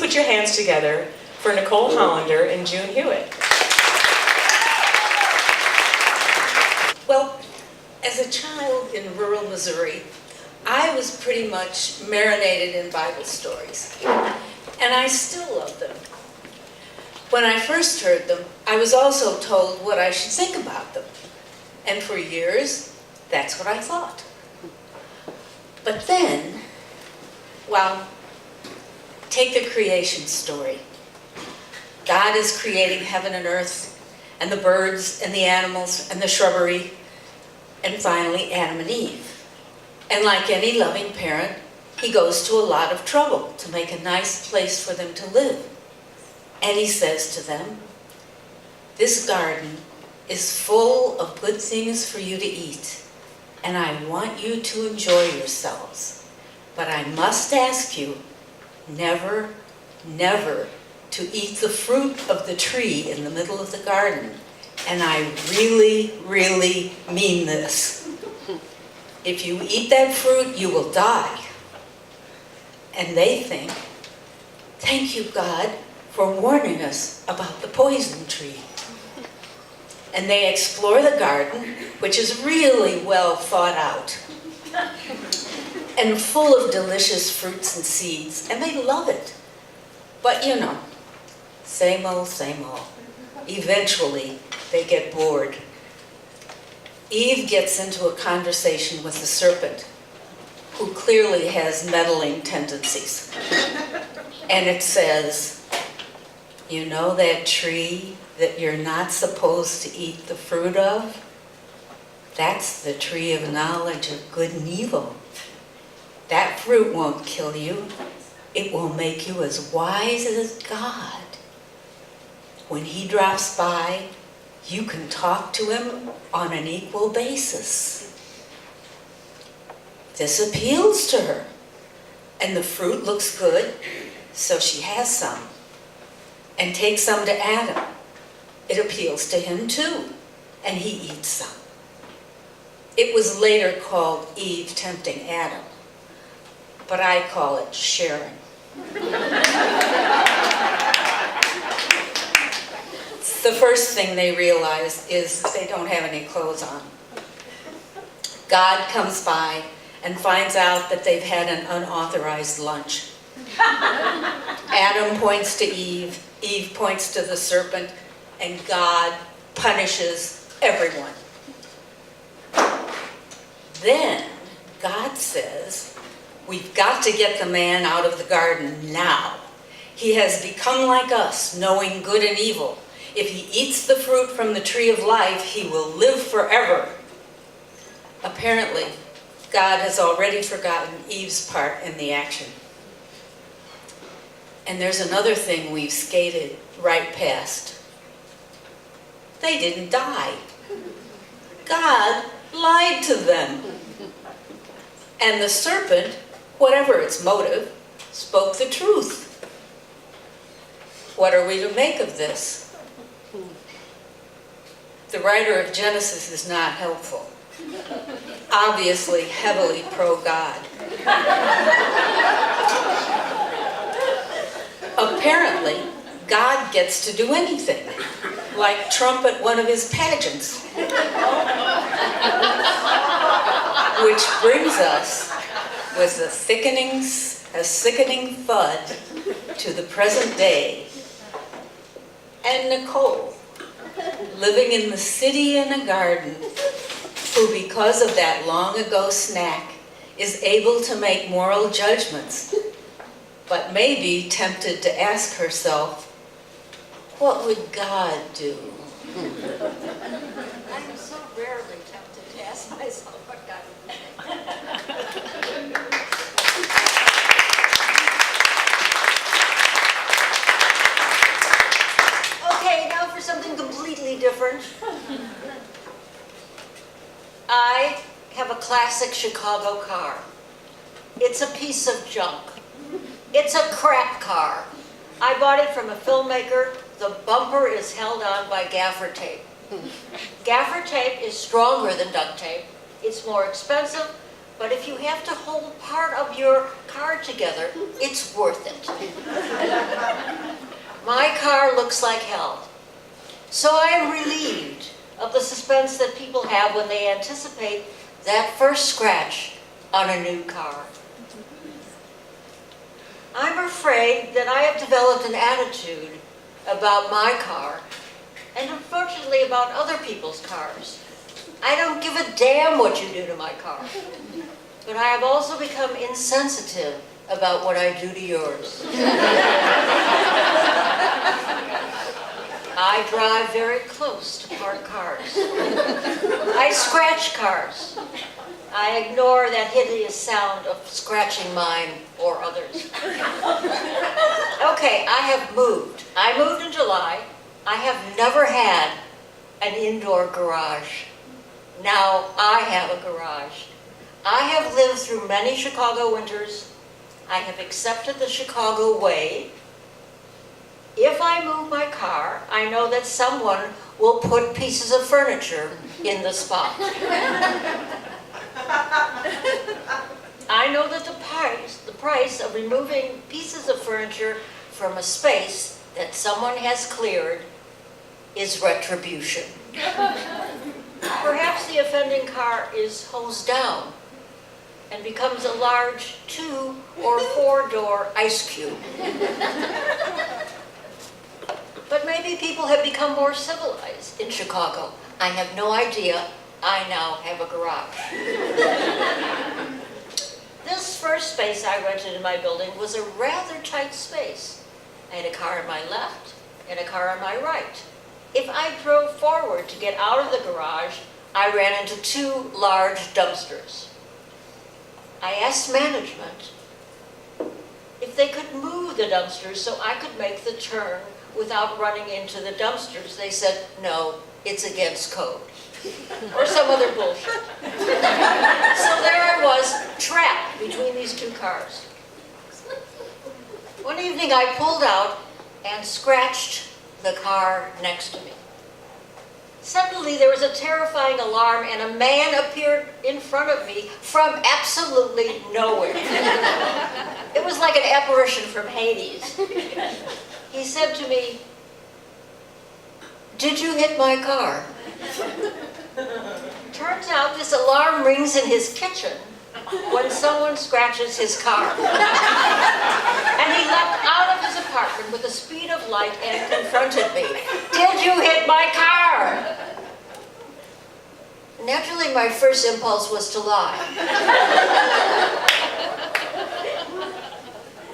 put your hands together for Nicole Hollander and June Huitt. Well, as a child in rural Missouri, I was pretty much marinated in Bible stories, and I still love them. When I first heard them, I was also told what I should think about them, and for years, that's what I thought. But then, well, take the creation story. God is creating heaven and earth, and the birds, and the animals, and the shrubbery, and finally Adam and Eve. And like any loving parent, he goes to a lot of trouble to make a nice place for them to live. And he says to them, "This garden is full of good things for you to eat, and I want you to enjoy yourselves. But I must ask you, never, never to eat the fruit of the tree in the middle of the garden. And I really, really mean this. If you eat that fruit, you will die." And they think, "Thank you, God, for warning us about the poison tree." And they explore the garden, which is really well thought out and full of delicious fruits and seeds, and they love it. But you know, same old, same old. Eventually, they get bored. Eve gets into a conversation with the serpent, who clearly has meddling tendencies. And it says, "You know that tree that you're not supposed to eat the fruit of? That's the tree of knowledge of good and evil. That fruit won't kill you. It will make you as wise as God. When he drops by, you can talk to him on an equal basis." This appeals to her, and the fruit looks good, so she has some, and takes some to Adam. It appeals to him too, and he eats some. It was later called Eve tempting Adam, but I call it sharing. The first thing they realize is they don't have any clothes on. God comes by and finds out that they've had an unauthorized lunch. Adam points to Eve, Eve points to the serpent, and God punishes everyone. Then God says, "We've got to get the man out of the garden now. He has become like us, knowing good and evil. If he eats the fruit from the tree of life, he will live forever." Apparently, God has already forgotten Eve's part in the action. And there's another thing we've skated right past. They didn't die. God lied to them. And the serpent, whatever its motive, spoke the truth. What are we to make of this? The writer of Genesis is not helpful. Obviously heavily pro-God. Apparently, God gets to do anything, like trump at one of his pageants. Which brings us, with a sickening thud, to the present day. And Nicole, living in the city in a garden, who because of that long ago snack is able to make moral judgments, but may be tempted to ask herself, what would God do? I'm so rarely tempted to ask myself what God would do. Okay, now for something completely different. I have a classic Chicago car. It's a piece of junk. It's a crap car. I bought it from a filmmaker. The bumper is held on by gaffer tape. Gaffer tape is stronger than duct tape. It's more expensive, but if you have to hold part of your car together, it's worth it. My car looks like hell. So I am relieved of the suspense that people have when they anticipate that first scratch on a new car. I'm afraid that I have developed an attitude about my car, and unfortunately about other people's cars. I don't give a damn what you do to my car. But I have also become insensitive about what I do to yours. I drive very close to parked cars. I scratch cars. I ignore that hideous sound of scratching mine or others. Okay, I have moved. I moved in July. I have never had an indoor garage. Now I have a garage. I have lived through many Chicago winters. I have accepted the Chicago way. If I move my car, I know that someone will put pieces of furniture in the spot. I know that the price of removing pieces of furniture from a space that someone has cleared is retribution. Perhaps the offending car is hosed down and becomes a large 2- or 4-door ice cube. But maybe people have become more civilized in Chicago. I have no idea. I now have a garage. This first space I rented in my building was a rather tight space. I had a car on my left and a car on my right. If I drove forward to get out of the garage, I ran into 2 large dumpsters. I asked management if they could move the dumpsters so I could make the turn without running into the dumpsters. They said, no, it's against code. Or some other bullshit. So there I was, trapped between these 2 cars. One evening I pulled out and scratched the car next to me. Suddenly there was a terrifying alarm and a man appeared in front of me from absolutely nowhere. It was like an apparition from Hades. He said to me, "Did you hit my car?" Turns out this alarm rings in his kitchen when someone scratches his car. And he leapt out of his apartment with the speed of light and confronted me. "Did you hit my car?" Naturally, my first impulse was to lie.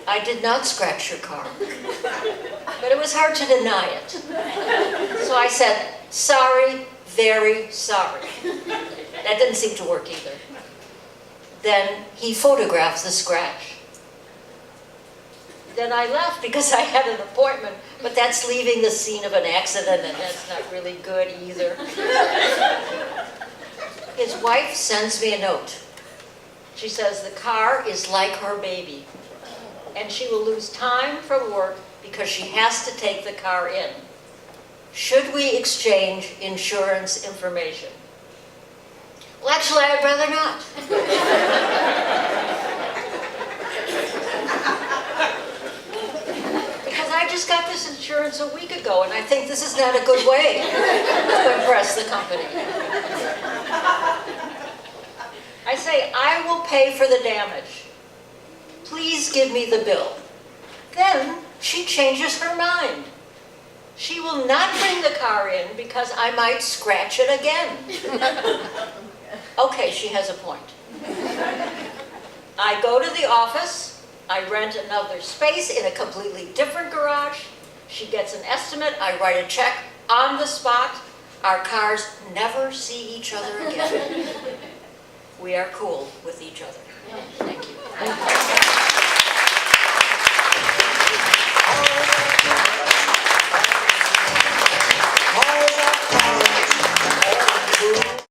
I did not scratch your car, but it was hard to deny it. So I said, "Sorry, very sorry." That didn't seem to work either. Then he photographed the scratch. Then I left because I had an appointment, but that's leaving the scene of an accident, and that's not really good either. His wife sends me a note. She says the car is like her baby, and she will lose time from work because she has to take the car in. Should we exchange insurance information? Well, actually, I'd rather not. Because I just got this insurance a week ago, and I think this is not a good way to impress the company. I say, "I will pay for the damage. Please give me the bill." Then she changes her mind. She will not bring the car in because I might scratch it again. Okay, she has a point. I go to the office, I rent another space in a completely different garage. She gets an estimate, I write a check on the spot. Our cars never see each other again. We are cool with each other. Thank you.